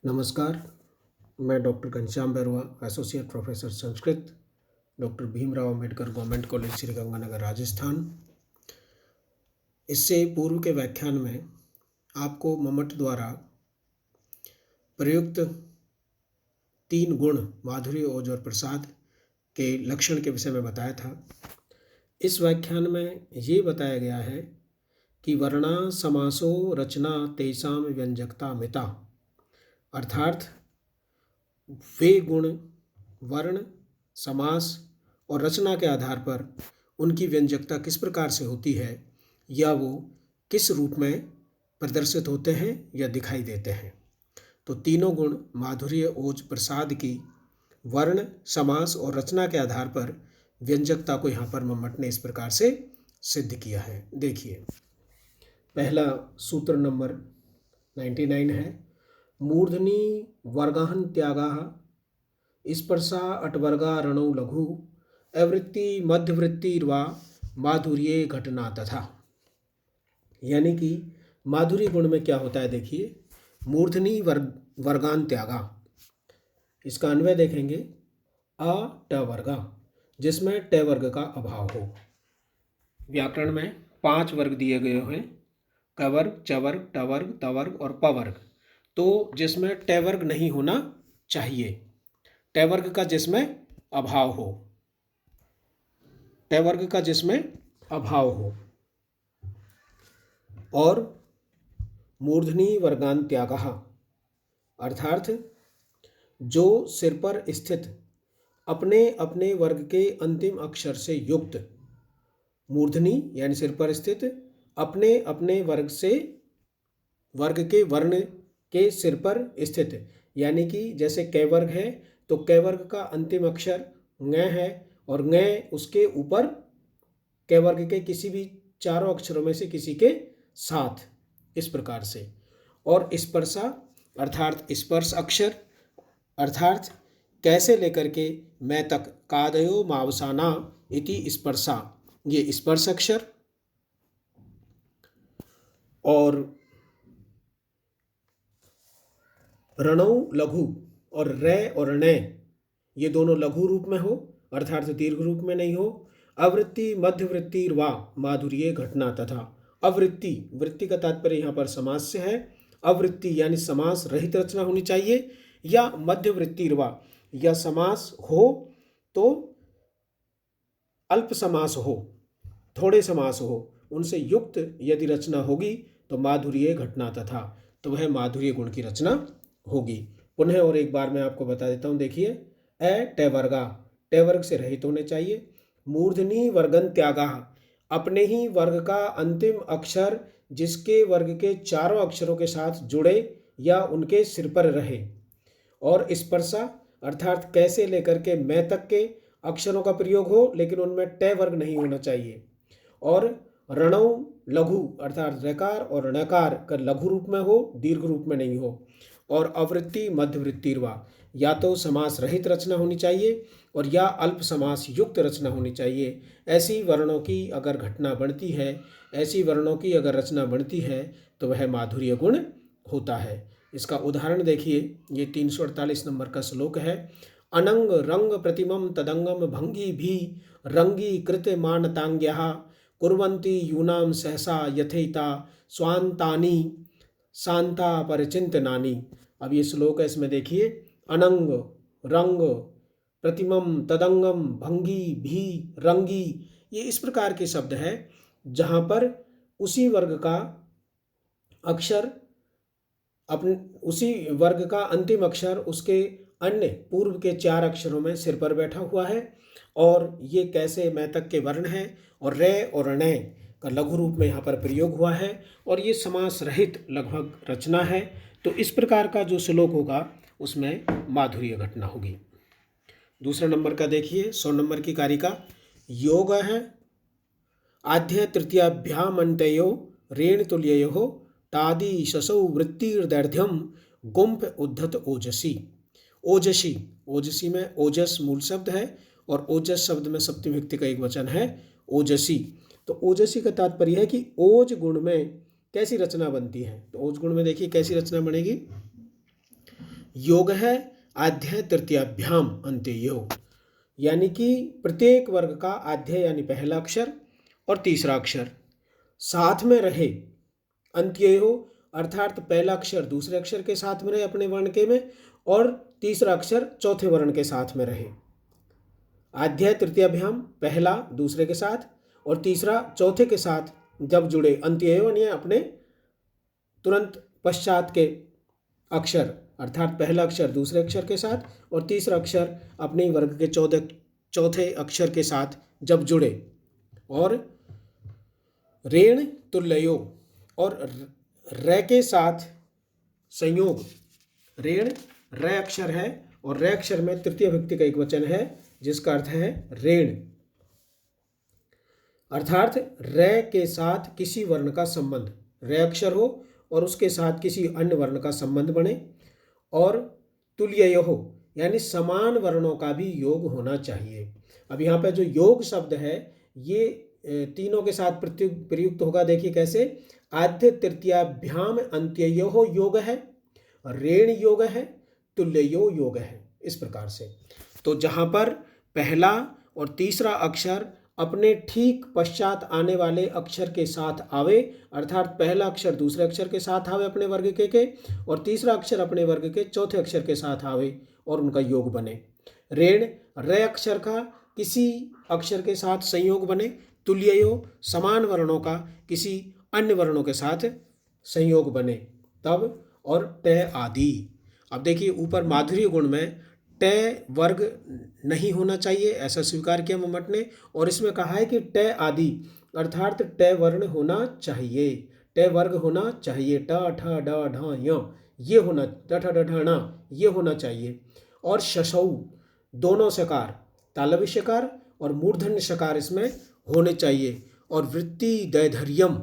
नमस्कार। मैं doctor Ghanshyam Bairwa, associate professor Sanskrit, doctor Bhimrao Ambedkar government college Sriganganagar, Rajasthan. इससे पूर्व के व्याख्यान में आपको मम्मट द्वारा प्रयुक्त 3 गुण माधुर्य, ओज और प्रसाद के लक्षण के विषय में बताया था। इस व्याख्यान में ये बताया गया है कि वर्णा समासो रचना तेषां व्यंजकता मिता, अर्थात वे गुण वर्ण, समास और रचना के आधार पर उनकी व्यंजकता किस प्रकार से होती है या वो किस रूप में प्रदर्शित होते हैं या दिखाई देते हैं। तो तीनों गुण माधुर्य, ओज, प्रसाद की वर्ण, समास और रचना के आधार पर व्यंजकता को यहाँ पर मम्मट ने इस प्रकार से सिद्ध किया है। देखिए, पहला सूत्र नंबर 99 है, मूर्धनि वर्गान् त्यागाः स्पर्शा अटवर्गा रणौ लघु अवृत्ति मध्यवृत्तिर्वा माधुर्ये घटना तथा। यानी कि माधुर्य गुण में क्या होता है, देखिए, मूर्धनि वर्गान् त्यागा, इसका अन्वय देखेंगे अ ट वर्गा, जिसमें ट वर्ग का अभाव हो। व्याकरण में 5 वर्ग दिए गए हैं, कवर्ग, चवर्ग, टवर्ग, तवर्ग और पवर्ग। तो जिसमें ट वर्ग नहीं होना चाहिए, ट वर्ग का जिसमें अभाव हो, ट वर्ग का जिसमें अभाव हो। और मूर्धनि वर्गान् त्यागः, अर्थात जो सिर पर स्थित अपने अपने वर्ग के अंतिम अक्षर से युक्त, मूर्धनि यानी सिर पर स्थित अपने अपने वर्ग से वर्ग के वर्ण के सिर पर स्थित, यानी कि जैसे क वर्ग है तो क वर्ग का अंतिम अक्षर ङ है और ङ उसके ऊपर क वर्ग के किसी भी चारों अक्षरों में से किसी के साथ, इस प्रकार से। और स्पर्शा अर्थात स्पर्श अक्षर, अर्थात कैसे लेकर के मैं तक, कादयो मावसाना इति स्पर्शा, ये स्पर्श अक्षर। और रणौ लघु, और रे और ण ये दोनों लघु रूप में हो, अर्थात दीर्घ रूप में नहीं हो। अवृत्ति मध्यवृत्ति वा माधुर्य घटना तथा। अवृत्ति, वृत्ति का तात्पर्य यहाँ पर समास से है। अवृत्ति यानी समास रहित रचना होनी चाहिए, या मध्यवृत्ति वा, या समास हो तो अल्प समास हो, थोड़े समास हो, उनसे युक्त यदि रचना होगी तो माधुर्य घटना तथा, तो वह माधुर्य गुण की रचना होगी। पुनः और एक बार मैं आपको बता देता हूँ, देखिए, ट वर्गा, ट वर्ग से रहित होने चाहिए। मूर्धनि वर्गन् त्यागाः, अपने ही वर्ग का अंतिम अक्षर जिसके वर्ग के चारों अक्षरों के साथ जुड़े या उनके सिर पर रहे। और स्पर्शा अर्थात कैसे लेकर के मैं तक के अक्षरों का प्रयोग हो, लेकिन उनमें ट वर्ग नहीं होना चाहिए। और रणौ लघु अर्थात रकार और णकार का लघु रूप में हो, दीर्घ रूप में नहीं हो। और अवृत्ति मध्यवृत्तिर्वा, या तो समास रहित रचना होनी चाहिए और या अल्प समास युक्त रचना होनी चाहिए। ऐसी वर्णों की अगर घटना बनती है, ऐसी वर्णों की अगर रचना बनती है तो वह माधुर्य गुण होता है। इसका उदाहरण देखिए, ये 348 नंबर का श्लोक है। अनंग रंग प्रतिमं तदंगम भंगी भी रंगी कृत मानतांग्यः कुर्वन्ति यूनां सहसा यथेता स्वान्तानि शांता परिचिंतनानि। अब ये श्लोक है, इसमें देखिए, अनंग रंग प्रतिमम तदंगम भंगी भी रंगी, ये इस प्रकार के शब्द है जहाँ पर उसी वर्ग का अक्षर अपने उसी वर्ग का अंतिम अक्षर उसके अन्य पूर्व के 4 अक्षरों में सिर पर बैठा हुआ है। और ये कैसे मैं तक के वर्ण हैं और रे और ण का लघु रूप में यहाँ पर प्रयोग हुआ है, और ये समास रहित लगभग रचना है। तो इस प्रकार का जो श्लोक होगा उसमें माधुर्य घटना होगी। दूसरा नंबर का देखिए, 100 नंबर की कारिका, योग है आद्य तृतीयाभ्यामन्तयो ऋण तुल्ययो तादि शसौ वृत्तिर्दैर्घ्यम गुंफ उद्धत ओजसी। ओजसी, ओजसी में ओजस मूल शब्द है और ओजस शब्द में सप्तमी विभक्ति का एक वचन है ओजसी। तो ओजसी का तात्पर्य है कि ओज गुण में कैसी रचना बनती है। तो ओज गुण में देखिए कैसी रचना बनेगी। योग है आध्याय तृतीयाभ्याम अंत्ययो, यानी कि प्रत्येक वर्ग का आध्याय यानी पहला अक्षर और तीसरा अक्षर साथ में रहे। अंत्ययो अर्थात पहला अक्षर दूसरे अक्षर के साथ में रहे अपने वर्ण के में, और तीसरा अक्षर चौथे वर्ण के साथ में रहे। आध्याय तृतीयाभ्याम पहला दूसरे के साथ और तीसरा चौथे के साथ जब जुड़े, अंत्ययो यानी अपने तुरंत पश्चात के अक्षर अर्थात पहला अक्षर दूसरे अक्षर के साथ और तीसरा अक्षर अपने वर्ग के चौथे अक्षर के साथ जब जुड़े। और ऋण तुल्यो और रे के साथ संयोग। ऋण रे अक्षर है और रे अक्षर में तृतीय विभक्ति का एक वचन है जिसका अर्थ है ऋण, अर्थात रे के साथ किसी वर्ण का संबंध, रे अक्षर हो और उसके साथ किसी अन्य वर्ण का संबंध बने। और तुल्ययो हो यानी समान वर्णों का भी योग होना चाहिए। अब यहाँ पे जो योग शब्द है ये तीनों के साथ प्रयुक्त होगा। देखिए कैसे, आद्य तृतीयाभ्याम अंत्ययो योग है, ऋण योग है, तुल्यो योग है, इस प्रकार से। तो जहाँ पर पहला और तीसरा अक्षर अपने ठीक पश्चात आने वाले अक्षर के साथ आवे, अर्थात पहला अक्षर दूसरे अक्षर के साथ आवे अपने वर्ग के और तीसरा अक्षर अपने वर्ग के चौथे अक्षर के साथ आवे और उनका योग बने। ऋण रे अक्षर का किसी अक्षर के साथ संयोग बने। तुल्यो समान वर्णों का किसी अन्य वर्णों के साथ संयोग बने तब। और ट आदि। अब देखिए ऊपर माधुर्य गुण में ट वर्ग नहीं होना चाहिए ऐसा स्वीकार किया मम्मट ने, और इसमें कहा है कि ट आदि अर्थात ट वर्ण होना चाहिए, ट वर्ग होना चाहिए, ट ठ ड ढ य ये होना, ट ठ ड ढ ण ये होना चाहिए। और शशौ दोनों शकार, तालव्य शकार और मूर्धन्य शकार इसमें होने चाहिए। और वृत्ति दैर्घ्यम,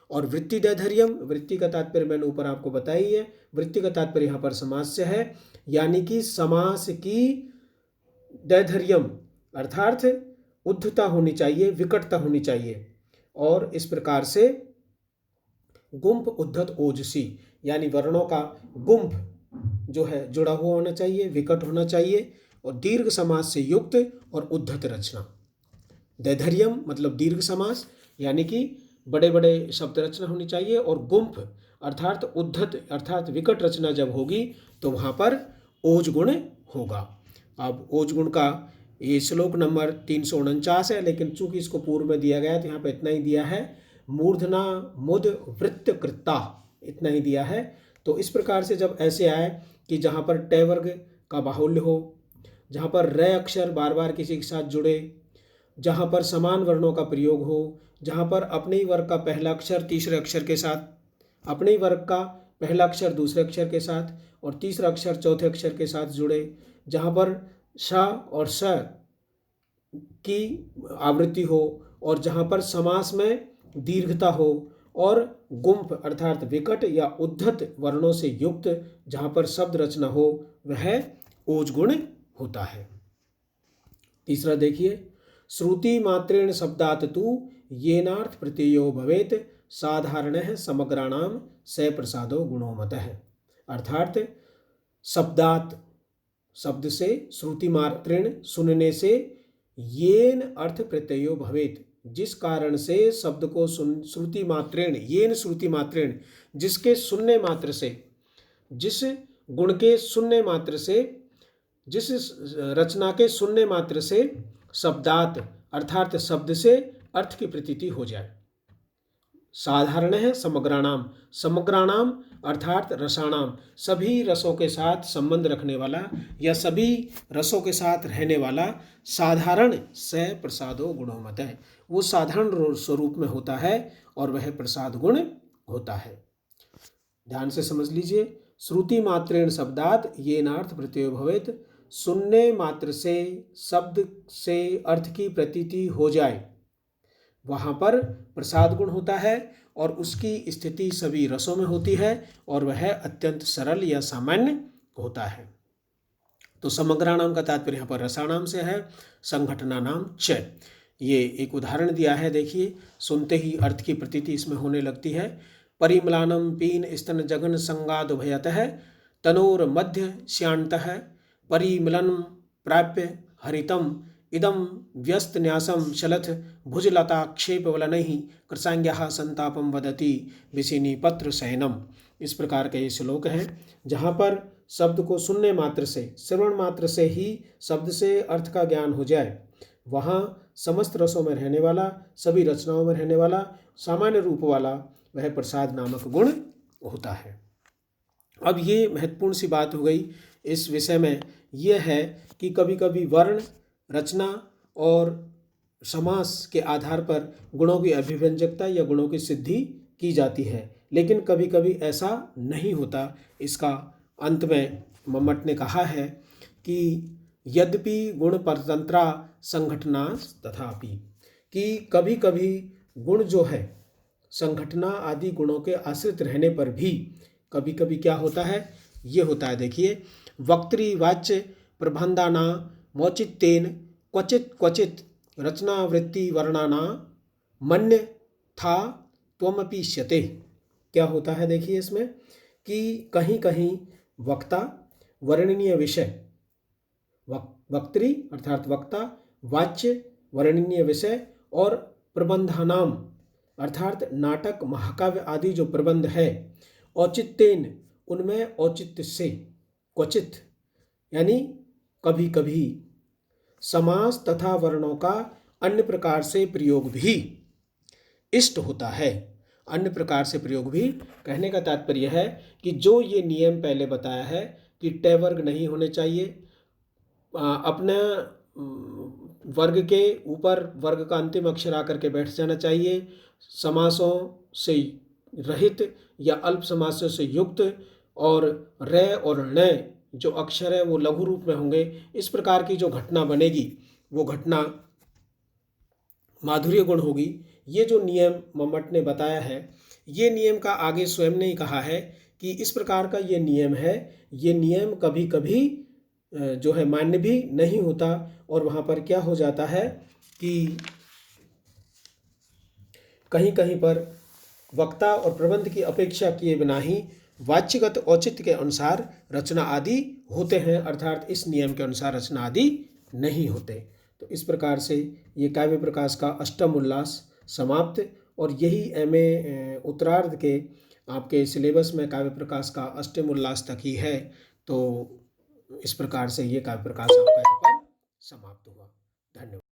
और वृत्ति दैर्घ्यम, वृत्ति का तात्पर्य मैंने ऊपर आपको बताई है, वृत्ति का तात्पर्य यहाँ पर समास से है, यानी कि समास की दैर्घ्यम अर्थात उद्धता होनी चाहिए, विकटता होनी चाहिए। और इस प्रकार से गुंफ उद्धत ओजसी यानी वर्णों का गुंफ जो है जुड़ा हुआ होना चाहिए, विकट होना चाहिए और दीर्घ समास से युक्त और उद्धत रचना। दैर्घ्यम मतलब दीर्घ समास यानी कि बड़े बड़े शब्द रचना होनी चाहिए, और गुंफ अर्थात उद्धत अर्थात विकट रचना जब होगी तो वहाँ पर ओज गुण होगा। अब ओज गुण का ये श्लोक नंबर 349 है, लेकिन चूंकि इसको पूर्व में दिया गया है तो यहाँ पे इतना ही दिया है, मूर्धना मुद वृत्त कृता, इतना ही दिया है। तो इस प्रकार से जब ऐसे आए कि जहाँ पर ट वर्ग का बाहुल्य हो, जहाँ पर रे अक्षर बार बार किसी के साथ जुड़े, जहाँ पर समान वर्णों का प्रयोग हो, जहाँ पर अपने ही वर्ग का पहला अक्षर तीसरे अक्षर के साथ, अपने ही वर्ग का पहला अक्षर दूसरे अक्षर के साथ और तीसरा अक्षर चौथे अक्षर के साथ जुड़े, जहाँ पर श और स की आवृत्ति हो और जहाँ पर समास में दीर्घता हो और गुंफ अर्थात विकट या उद्धत वर्णों से युक्त जहाँ पर शब्द रचना हो वह ओज गुण होता है। तीसरा देखिए, श्रुति मात्रेण शब्दात तु येनार्थ प्रत्ययो भवेत साधारणः समग्राणाम स प्रसादो गुणो मतः, अर्थात शब्दात शब्द से, श्रुति मात्रेण सुनने से, येन अर्थ प्रत्ययो भवेत जिस कारण से शब्द को श्रुति मात्रेण, येन श्रुति मात्रेण जिसके सुनने मात्र से, जिस गुण के सुनने मात्र से, जिस रचना के सुनने मात्र से शब्दात अर्थात शब्द से अर्थ की प्रतीति हो जाए। साधारण है समग्राणाम, समग्राणाम अर्थात रसाणाम सभी रसों के साथ संबंध रखने वाला या सभी रसों के साथ रहने वाला, साधारण स प्रसादो गुणोमत है वो साधारण स्वरूप में होता है और वह प्रसाद गुण होता है। ध्यान से समझ लीजिए, श्रुति मात्रेण शब्दात येनार्थ प्रत्ययो भवेत, सुनने मात्र से शब्द से अर्थ की प्रतीति हो जाए वहाँ पर प्रसाद गुण होता है और उसकी स्थिति सभी रसों में होती है और वह अत्यंत सरल या सामान्य होता है। तो समग्राणाम का तात्पर्य यहाँ पर रसाणाम से है, संघटनानाम च, ये एक उदाहरण दिया है। देखिए सुनते ही अर्थ की प्रतीति इसमें होने लगती है। परिमलानम पीन स्तन जगन संगाद भयतः तनोर्मध्य श्यान्तः परिमिलनं प्राप्य हरितम इदं व्यस्त न्यासम शलथ भुजलताक्षेपवलनैः कृशांग्याः संतापम वदति विशिनी पत्र शयनम। इस प्रकार के ये श्लोक हैं जहाँ पर शब्द को सुनने मात्र से, श्रवण मात्र से ही शब्द से अर्थ का ज्ञान हो जाए, वहाँ समस्त रसों में रहने वाला, सभी रचनाओं में रहने वाला, सामान्य रूप वाला वह प्रसाद नामक गुण होता है। अब ये महत्वपूर्ण सी बात हो गई इस विषय में, यह है कि कभी कभी वर्ण, रचना और समास के आधार पर गुणों की अभिव्यंजकता या गुणों की सिद्धि की जाती है, लेकिन कभी कभी ऐसा नहीं होता। इसका अंत में मम्मट ने कहा है कि यद्यपि गुण परतंत्रा संघटना तथापि, कि कभी कभी गुण जो है संघटना आदि गुणों के आश्रित रहने पर भी कभी कभी क्या होता है, ये होता है। देखिए, वक्तृवाच्य प्रबंधाना मौचित्येन क्वचित क्वचित रचनावृत्ति वर्णाना मन्य था त्वमपीष्यते। क्या होता है देखिए इसमें कि कहीं कहीं वक्ता, वर्णनीय विषय, वक्त्री अर्थात वक्ता, वाच्य वर्णनीय विषय और प्रबंधानाम अर्थात नाटक, महाकाव्य आदि जो प्रबंध है, औचित्येन उनमें औचित्य से, क्वचित यानी कभी कभी, समास तथा वर्णों का अन्य प्रकार से प्रयोग भी इष्ट होता है। अन्य प्रकार से प्रयोग भी कहने का तात्पर्य है कि जो ये नियम पहले बताया है कि ट वर्ग नहीं होने चाहिए, अपने वर्ग के ऊपर वर्ग का अंतिम अक्षर आकर के बैठ जाना चाहिए, समासों से रहित या अल्प समासों से युक्त, और रे और ण जो अक्षर है वो लघु रूप में होंगे। इस प्रकार की जो घटना बनेगी वो घटना माधुर्य गुण होगी। ये जो नियम मम्मट ने बताया है, ये नियम का आगे स्वयं ने ही कहा है कि इस प्रकार का ये नियम है, ये नियम कभी कभी जो है मान्य भी नहीं होता, और वहाँ पर क्या हो जाता है कि कहीं कहीं पर वक्ता और प्रबंध की अपेक्षा किए बिना ही वाच्यगत औचित्य के अनुसार रचना आदि होते हैं, अर्थात इस नियम के अनुसार रचना आदि नहीं होते। तो इस प्रकार से ये काव्य प्रकाश का अष्टम उल्लास समाप्त, और यही एमए उत्तरार्ध के आपके सिलेबस में काव्य प्रकाश का अष्टम उल्लास तक ही है। तो इस प्रकार से ये काव्य प्रकाश आपका यहाँ पर समाप्त हुआ। धन्यवाद।